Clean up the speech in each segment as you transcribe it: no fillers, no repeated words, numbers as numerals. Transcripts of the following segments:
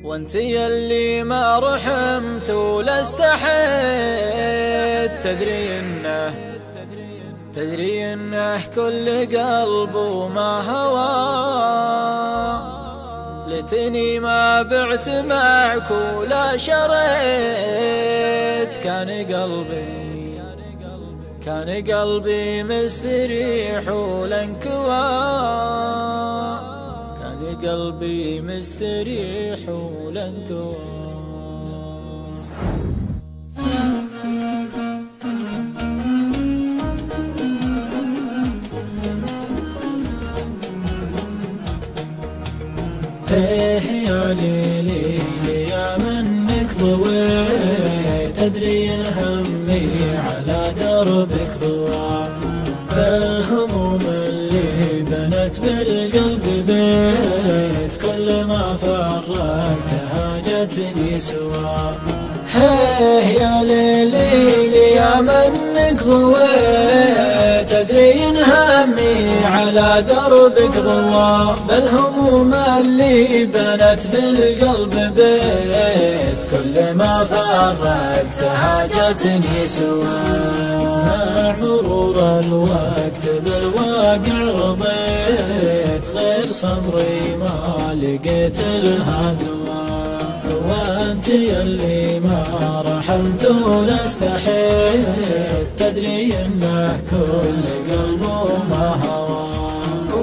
وانت يلي ما رحمت ولا استحيت، تدري انه كل قلب وما هوى. ليتني ما بعت معك ولا شريت، كان قلبي مستريح ولا انكوى، كان قلبي مستريح ولا انكوى. هيه يا ليلي يا منك ضويت، تدري ان همي على دربك ضوى. فالهموم اللي بنت بالقلب بيت، كل ما فرقتها جتني سوا. هيه يا ليلي يا منك ضويت، تدري ان همي على دربك ضوى. بالهموم اللي بنت بالقلب بيت، كل ما فرقتها جتني سوا. مع مرور الوقت بالواقع رضيت، غير صبري ما لقيت لها دواء. وانت يلي ما رحمت ولا استحيت، تدري انه كل قلب وما هوى.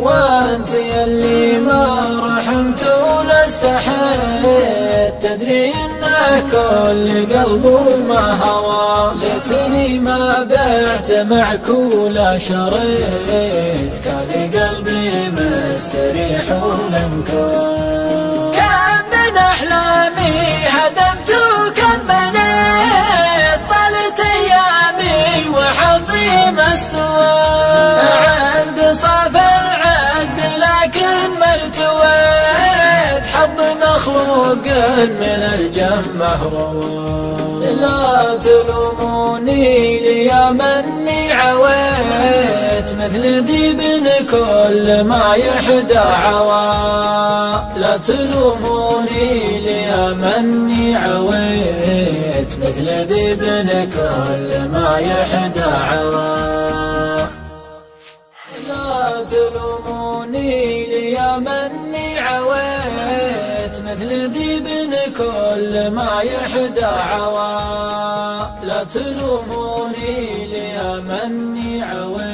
وانت يلي ما رحمت ولا استحيت، تدري انه كل قلب وما هوى. ليتني ما بعت معك ولا شريت، كان قلبي مستريح ولا انكوى. كان من احلامي هدمت وكم بنيت، طالت ايامي وحظي ما استوى. عند صاف العد لكن ما ارتويت، حظ مخلوق من الجمه روى. لا تلوموني لي مني عويت، مثل ذيب كل ما يحدى عوى. لا تلوموني لي مني عويت، مثل ذيب كل ما يحدى عوى. لا تلوموني لي مني عويت، مثل ذيب كل ما يحدى عوى. لا تلوموني لي مني عويت.